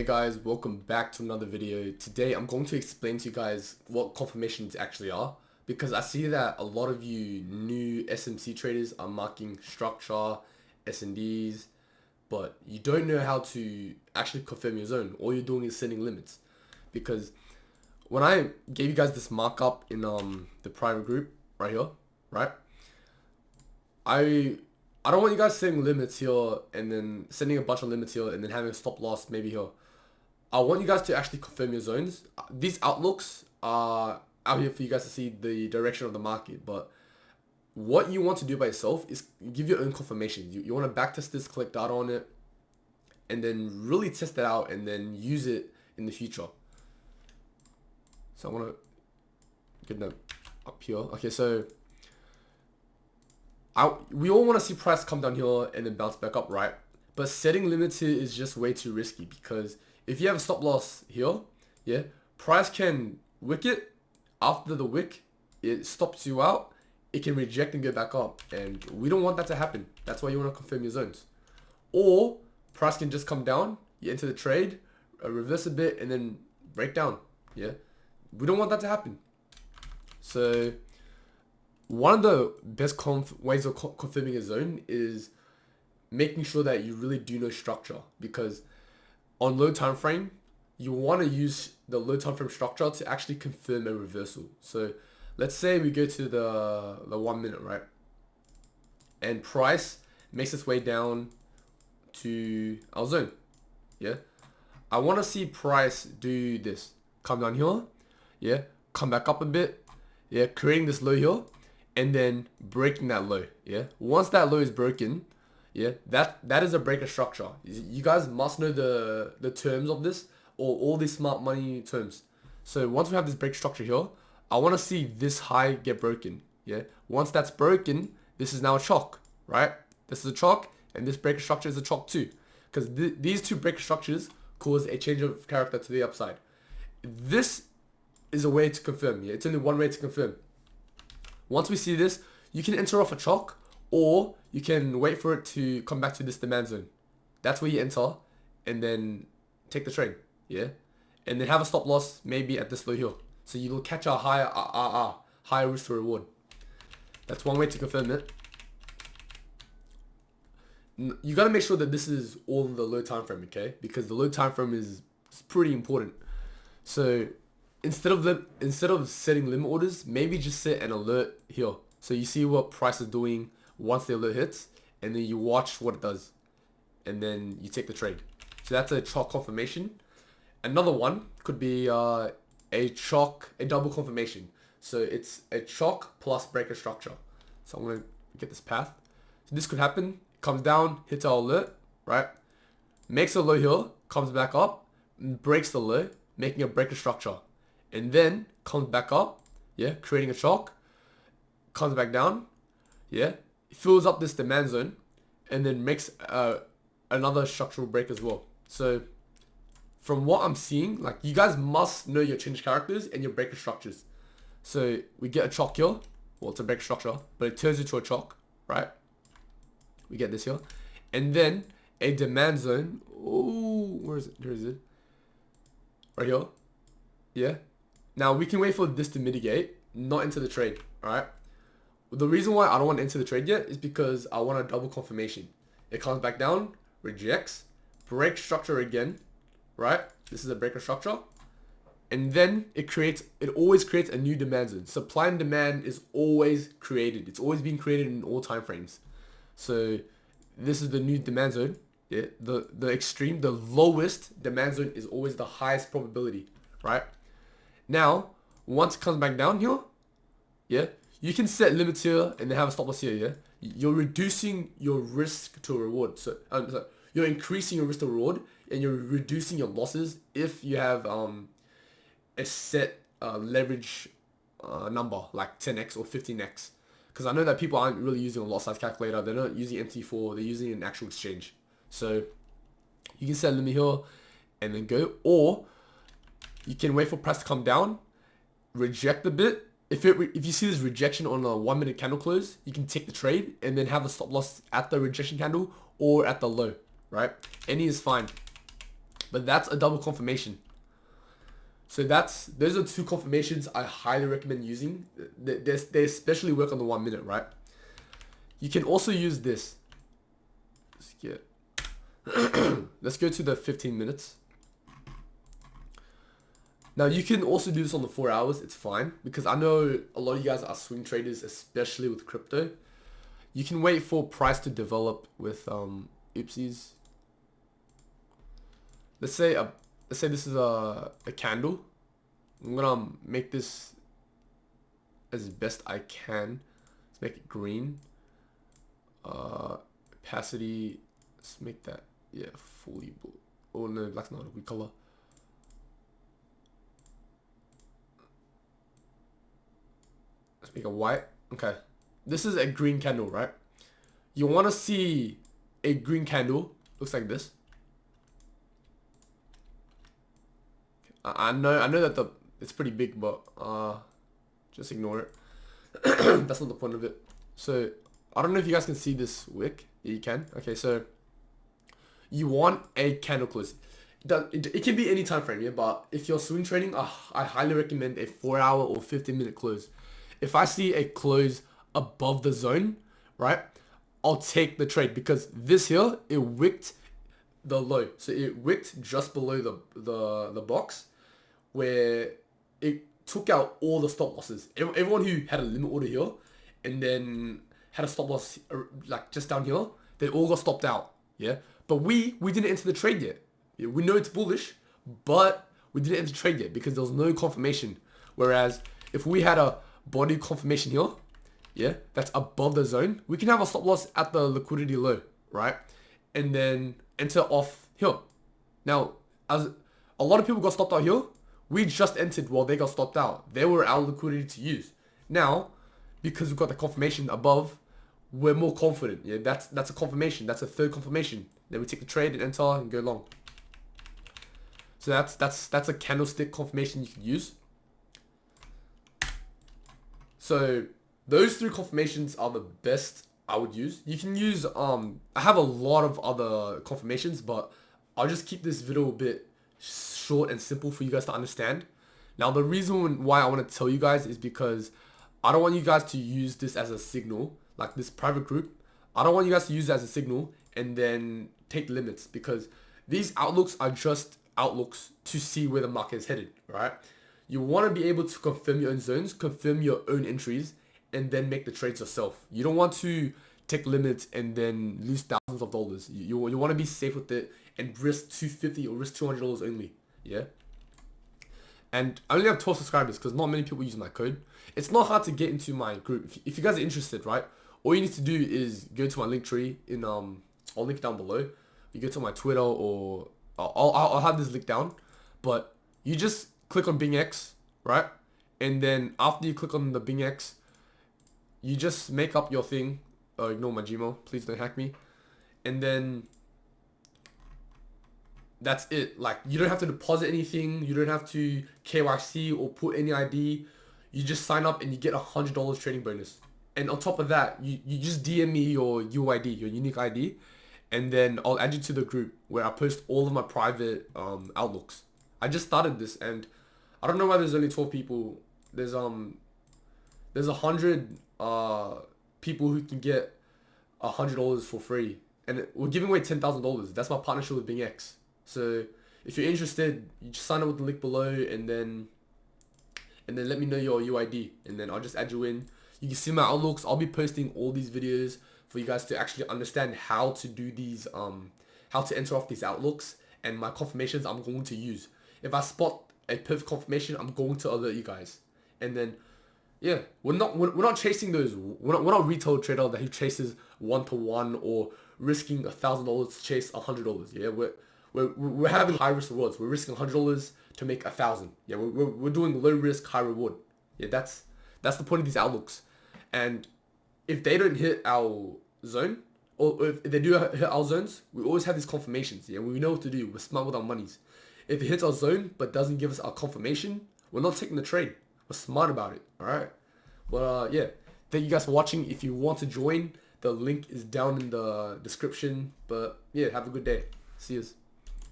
Hey guys, welcome back to another video. Today I'm going to explain to you guys what confirmations actually are, because I see that a lot of you new SMC traders are marking structure, S&Ds, but you don't know how to actually confirm your zone. All you're doing is setting limits. Because when I gave you guys this markup in the private group right here, right? I don't want you guys setting limits here and then setting a bunch of limits here and then having a stop loss maybe here. I want you guys to actually confirm your zones. These outlooks are out here for you guys to see the direction of the market, but what you want to do by yourself is give your own confirmations. You want to backtest this, collect data on it, and then really test it out and then use it in the future. So I want to get them up here. Okay, so we all want to see price come down here and then bounce back up, right? But setting limits here is just way too risky, because if you have a stop loss here, yeah, price can wick it. After the wick, it stops you out. It can reject and go back up, and we don't want that to happen. That's why you want to confirm your zones. Or price can just come down, you enter the trade, reverse a bit, and then break down. Yeah, we don't want that to happen. So one of the best ways of confirming a zone is making sure that you really do know structure, because on low time frame, you want to use the low time frame structure to actually confirm a reversal. So let's say we go to the 1 minute, right? And price makes its way down to our zone. Yeah, I want to see price do this, come down here, yeah, come back up a bit, yeah, creating this low here, and then breaking that low. Yeah, once that low is broken, yeah, that is a breaker structure. You guys must know the terms of this, or all these smart money terms. So once we have this break structure here, I want to see this high get broken. Yeah, once that's broken, this is now a chalk, right? This is a chalk, and this breaker structure is a chalk too, because these two breaker structures cause a change of character to the upside. This is a way to confirm. Yeah, it's only one way to confirm. Once we see this, you can enter off a chalk, or you can wait for it to come back to this demand zone. That's where you enter and then take the trade. Yeah, and then have a stop loss maybe at this low here, so you'll catch a higher risk to reward. That's one way to confirm it. You gotta make sure that this is all in the low time frame, okay? Because the low time frame is pretty important. So instead of setting limit orders, maybe just set an alert here, so you see what price is doing once the alert hits, and then you watch what it does, and then you take the trade. So that's a chalk confirmation. Another one could be a double confirmation. So it's a chalk plus breaker structure. So I'm gonna get this path. So this could happen. Comes down, hits our alert, right? Makes a low here, comes back up, breaks the low, making a breaker structure, and then comes back up, yeah, creating a chalk, comes back down, yeah, fills up this demand zone, and then makes another structural break as well. So from what I'm seeing, like, you guys must know your change characters and your breaker structures. So we get a chalk here, well, it's a breaker structure, but it turns into a chalk, right? We get this here, and then a demand zone. Oh, where is it? There is it. Right here. Yeah. Now we can wait for this to mitigate, not enter the trade. All right. The reason why I don't want to enter the trade yet is because I want a double confirmation. It comes back down, rejects, break structure again, right? This is a breaker structure, and then it always creates a new demand zone. Supply and demand is always created. It's always being created in all time frames. So this is the new demand zone. Yeah, the lowest demand zone is always the highest probability, right? Now, once it comes back down here, yeah, you can set limits here and then have a stop loss here. Yeah, you're reducing your risk to reward. So you're increasing your risk to reward, and you're reducing your losses if you have a set leverage number like 10x or 15x. Because I know that people aren't really using a lot size calculator. They're not using MT4. They're using an actual exchange. So you can set a limit here and then go, or you can wait for price to come down, reject a bit. If you see this rejection on a 1 minute candle close, you can take the trade and then have a stop loss at the rejection candle or at the low, right? Any is fine. But that's a double confirmation. So those are two confirmations I highly recommend using. They especially work on the 1 minute, right? You can also use this. Let's go to the 15 minutes. Now you can also do this on the 4 hours. It's fine because I know a lot of you guys are swing traders, especially with crypto. You can wait for price to develop with oopsies. Let's say this is a candle. I'm gonna make this as best I can. Let's make it green. Opacity. Let's make that fully blue. Oh no, black's not a good color. Let's make it white. Okay. This is a green candle, right? You want to see a green candle. Looks like this. I know that it's pretty big, but just ignore it. That's not the point of it. So I don't know if you guys can see this wick. Yeah, you can. Okay, so you want a candle close. It can be any time frame, yeah. But if you're swing trading, I highly recommend a 4 hour or 15-minute close. If I see a close above the zone, right, I'll take the trade because this here, it wicked the low. So it wicked just below the box where it took out all the stop losses. Everyone who had a limit order here and then had a stop loss like just down here, they all got stopped out. Yeah. But we didn't enter the trade yet. Yeah, we know it's bullish, but we didn't enter the trade yet because there was no confirmation. Whereas if we had a body confirmation here, yeah, that's above the zone, we can have a stop loss at the liquidity low, right? And then enter off here. Now, as a lot of people got stopped out here, we just entered while they got stopped out. They were our liquidity to use. Now, because we've got the confirmation above, we're more confident. Yeah, that's a confirmation. That's a third confirmation. Then we take the trade and enter and go long. So that's a candlestick confirmation you can use. So those three confirmations are the best I would use. You can use I have a lot of other confirmations, but I'll just keep this video a bit short and simple for you guys to understand. Now the reason why I want to tell you guys is because I don't want you guys to use this as a signal, like this private group. I don't want you guys to use it as a signal and then take limits, because these outlooks are just outlooks to see where the market is headed, right? You want to be able to confirm your own zones, confirm your own entries, and then make the trades yourself. You don't want to take limits and then lose thousands of dollars. You want to be safe with it and risk $250 or risk $200 only, yeah? And I only have 12 subscribers because not many people use my code. It's not hard to get into my group. If you guys are interested, right, all you need to do is go to my link tree in I'll link it down below. You go to my Twitter, or I'll have this link down, but you just click on Bing X, right? And then after you click on the Bing X, you just make up your thing. Ignore my Gmail, please don't hack me. And then that's it. Like, you don't have to deposit anything. You don't have to KYC or put any ID. You just sign up and you get $100 trading bonus. And on top of that, you just DM me your UID, your unique ID, and then I'll add you to the group where I post all of my private outlooks. I just started this, and I don't know why there's only 12 people. There's 100 people who can get $100 for free, and we're giving away $10,000. That's my partnership with Bing X. So if you're interested, you just sign up with the link below, and then let me know your UID, and then I'll just add you in. You can see my outlooks. I'll be posting all these videos for you guys to actually understand how to do these, how to enter off these outlooks, and my confirmations I'm going to use. If I spot a perfect confirmation, I'm going to alert you guys. And then, yeah, we're not chasing those. We're not retail trader that who chases 1-to-1 or risking $1,000 to chase $100. Yeah, we're having high risk rewards. We're risking $100 to make 1,000. Yeah, we're doing low risk, high reward. Yeah, that's the point of these outlooks. And if they don't hit our zone, or if they do hit our zones, we always have these confirmations. Yeah, we know what to do. We're smart with our monies. If it hits our zone but doesn't give us our confirmation, we're not taking the trade. We're smart about it. All right. But yeah, thank you guys for watching. If you want to join, the link is down in the description. But yeah, have a good day. See yous.